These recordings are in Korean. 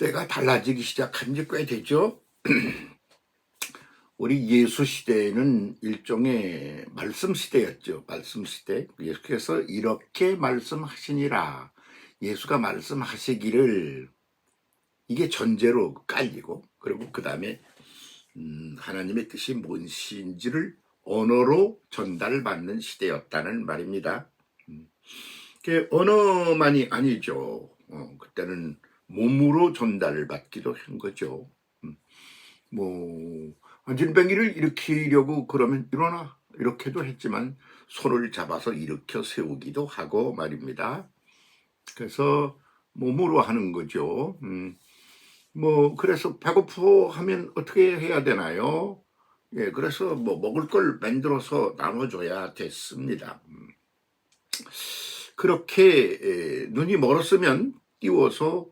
시대가 달라지기 시작한 지 꽤 됐죠. 우리 예수 시대에는 일종의 말씀 시대였죠. 말씀 시대. 예수께서 이렇게 말씀하시니라. 예수가 말씀하시기를, 이게 전제로 깔리고, 그리고 그 다음에 하나님의 뜻이 무엇인지를 언어로 전달받는 시대였다는 말입니다. 그게 언어만이 아니죠. 그때는 몸으로 전달을 받기도 한 거죠. 진뱅이를 일으키려고 그러면 일어나, 이렇게도 했지만 손을 잡아서 일으켜 세우기도 하고 말입니다. 그래서 몸으로 하는 거죠. 그래서 배고프 하면 어떻게 해야 되나요? 예, 그래서 먹을 걸 만들어서 나눠줘야 됐습니다. 그렇게 눈이 멀었으면 띄워서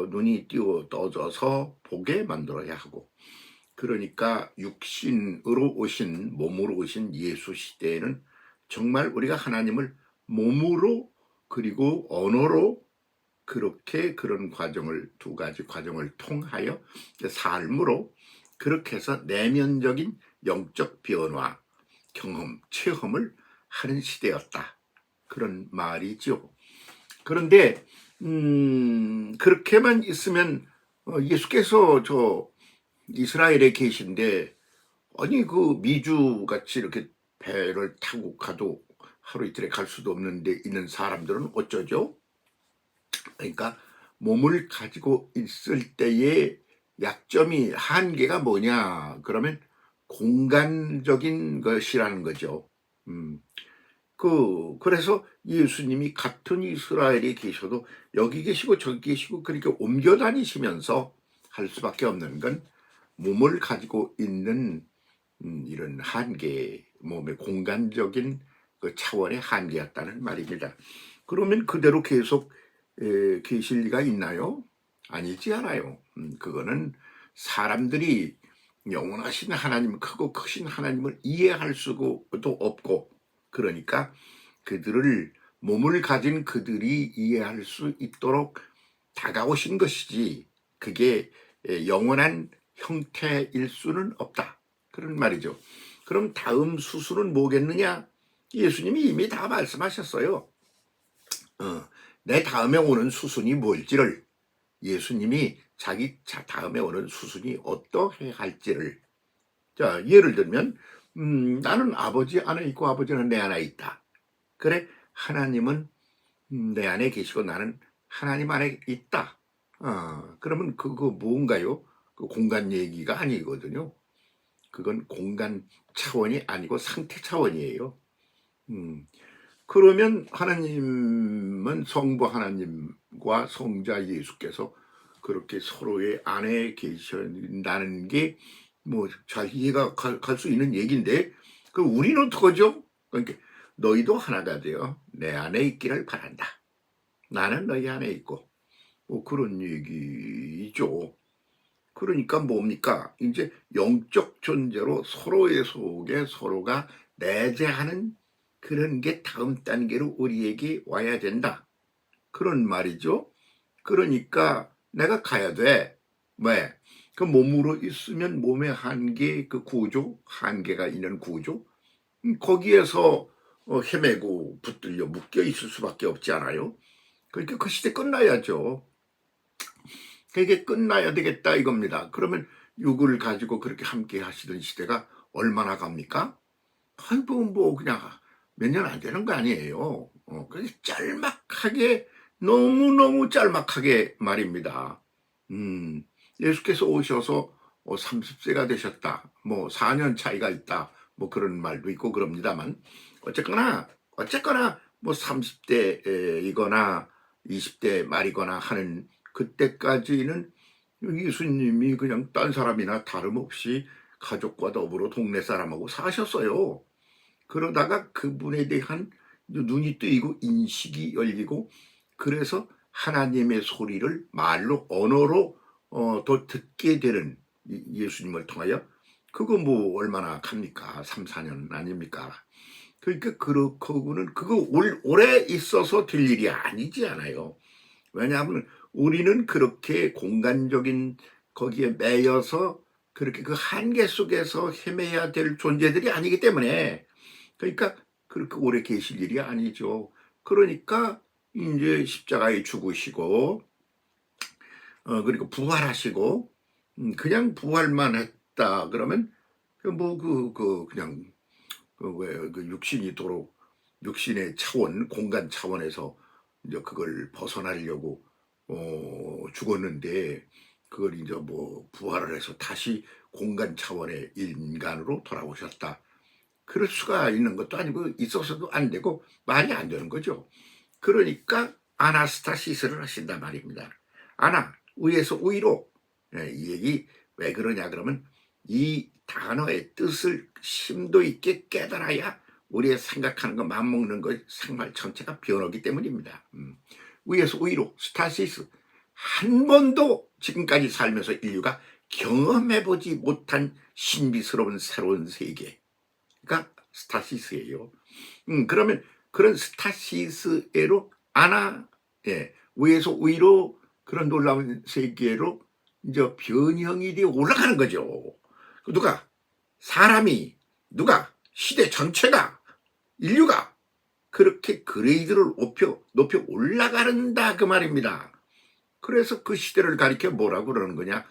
눈이 띄워 떠져서 보게 만들어야 하고, 그러니까 육신으로 오신, 몸으로 오신 예수 시대에는 정말 우리가 하나님을 몸으로 그리고 언어로 그렇게 그런 과정을, 두 가지 과정을 통하여 삶으로 그렇게 해서 내면적인 영적 변화, 경험, 체험을 하는 시대였다. 그런 말이죠. 그런데 그렇게만 있으면 예수께서 저 이스라엘에 계신데, 아니 그 미주같이 이렇게 배를 타고 가도 하루 이틀에 갈 수도 없는데 있는 사람들은 어쩌죠? 그러니까 몸을 가지고 있을 때의 약점이, 한계가 뭐냐 그러면 공간적인 것이라는 거죠. 그래서 예수님이 같은 이스라엘에 계셔도 여기 계시고 저기 계시고 그렇게 옮겨 다니시면서 할 수밖에 없는 건 몸을 가지고 있는 이런 한계, 몸의 공간적인 그 차원의 한계였다는 말입니다. 그러면 그대로 계속 계실 리가 있나요? 아니지 않아요. 그거는 사람들이 영원하신 하나님, 크고 크신 하나님을 이해할 수도 없고, 그러니까 그들을, 몸을 가진 그들이 이해할 수 있도록 다가오신 것이지, 그게 영원한 형태일 수는 없다. 그런 말이죠. 그럼 다음 수순은 뭐겠느냐? 예수님이 이미 다 말씀하셨어요. 내 다음에 오는 수순이 뭘지를, 예수님이 자기 다음에 오는 수순이 어떠해 할지를. 자, 예를 들면 나는 아버지 안에 있고 아버지는 내 안에 있다. 그래, 하나님은 내 안에 계시고 나는 하나님 안에 있다. 그러면 그거 뭔가요? 그 공간 얘기가 아니거든요. 그건 공간 차원이 아니고 상태 차원이에요. 그러면 하나님은, 성부 하나님과 성자 예수께서 그렇게 서로의 안에 계신다는 게 잘 이해가 갈 수 있는 얘기인데, 그 우리는 어떡하죠? 그러니까 너희도 하나가 되어 내 안에 있기를 바란다. 나는 너희 안에 있고, 그런 얘기죠. 그러니까 뭡니까? 이제 영적 존재로 서로의 속에 서로가 내재하는 그런 게 다음 단계로 우리에게 와야 된다. 그런 말이죠. 그러니까 내가 가야 돼. 왜? 그 몸으로 있으면 몸의 한계, 그 구조, 한계가 있는 구조, 거기에서 헤매고 붙들려 묶여 있을 수밖에 없지 않아요? 그러니까 그 시대 끝나야죠. 그게 끝나야 되겠다 이겁니다. 그러면 육을 가지고 그렇게 함께 하시던 시대가 얼마나 갑니까? 아이고 그냥 몇 년 안 되는 거 아니에요. 그게 짤막하게, 너무너무 짤막하게 말입니다. 예수께서 오셔서 30세가 되셨다, 4년 차이가 있다, 그런 말도 있고 그럽니다만, 어쨌거나 30대이거나 20대 말이거나 하는 그때까지는 예수님이 그냥 딴 사람이나 다름없이 가족과 더불어 동네 사람하고 사셨어요. 그러다가 그분에 대한 눈이 뜨이고 인식이 열리고, 그래서 하나님의 소리를 말로, 언어로 더 듣게 되는, 예수님을 통하여. 그거 얼마나 갑니까? 3, 4년 아닙니까? 그러니까 그거는 그거 오래 있어서 될 일이 아니지 않아요. 왜냐하면 우리는 그렇게 공간적인 거기에 매여서 그렇게 그 한계 속에서 헤매야 될 존재들이 아니기 때문에, 그러니까 그렇게 오래 계실 일이 아니죠. 그러니까 이제 십자가에 죽으시고 그리고 부활하시고, 그냥 부활만 했다 그러면 그냥 왜 그 육신이 도로 육신의 차원, 공간 차원에서 이제 그걸 벗어나려고 죽었는데, 그걸 이제 뭐 부활을 해서 다시 공간 차원의 인간으로 돌아오셨다, 그럴 수가 있는 것도 아니고 있어서도 안 되고 말이 안 되는 거죠. 그러니까 아나스타시스를 하신단 말입니다. 아나, 위에서 위로. 이 얘기 왜 그러냐 그러면, 이 단어의 뜻을 심도 있게 깨달아야 우리의 생각하는 거, 맘먹는 거, 생활 전체가 변하기 때문입니다. 위에서 위로, 스타시스. 한 번도 지금까지 살면서 인류가 경험해보지 못한 신비스러운 새로운 세계가 스타시스예요. 그러면 그런 스타시스로 위에서 위로 그런 놀라운 세계로 이제 변형이 되어 올라가는 거죠. 누가? 사람이, 누가? 시대 전체가, 인류가 그렇게 그레이드를 높여 올라가는다 그 말입니다. 그래서 그 시대를 가리켜 뭐라고 그러는 거냐?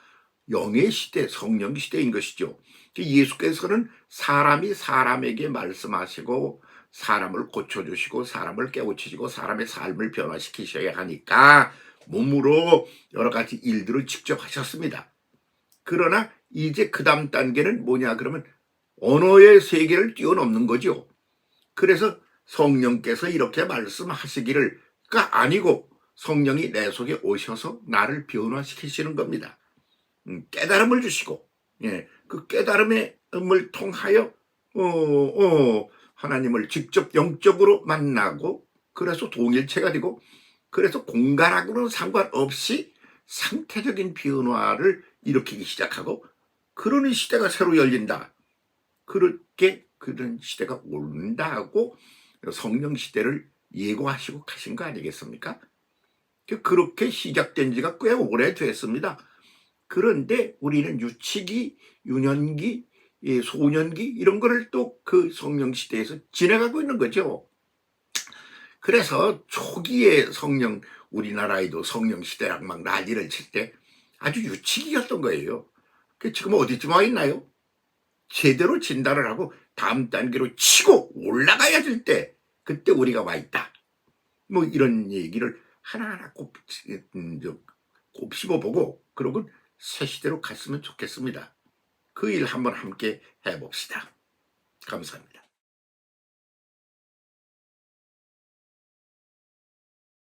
영의 시대, 성령 시대인 것이죠. 예수께서는 사람이 사람에게 말씀하시고 사람을 고쳐주시고 사람을 깨우치시고 사람의 삶을 변화시키셔야 하니까 몸으로 여러 가지 일들을 직접 하셨습니다. 그러나 이제 그 다음 단계는 뭐냐 그러면 언어의 세계를 뛰어넘는 거죠. 그래서 성령께서 이렇게 말씀하시기를가 아니고, 성령이 내 속에 오셔서 나를 변화시키시는 겁니다. 깨달음을 주시고, 그 깨달음을 통하여 하나님을 직접 영적으로 만나고, 그래서 동일체가 되고, 그래서 공간하고는 상관없이 상태적인 변화를 일으키기 시작하고, 그러는 시대가 새로 열린다. 그렇게 그런 시대가 온다고 성령 시대를 예고하시고 가신 거 아니겠습니까? 그렇게 시작된 지가 꽤 오래됐습니다. 그런데 우리는 유치기, 유년기, 소년기 이런 거를 또 그 성령 시대에서 지나가고 있는 거죠. 그래서 초기에 우리나라에도 성령 시대랑 막 난리를 칠 때 아주 유치기였던 거예요. 지금 어디쯤 와 있나요? 제대로 진단을 하고 다음 단계로 치고 올라가야 될 때, 그때 우리가 와 있다. 뭐 이런 얘기를 하나하나 곱씹어보고, 그러고 새 시대로 갔으면 좋겠습니다. 그 일 한번 함께 해봅시다. 감사합니다.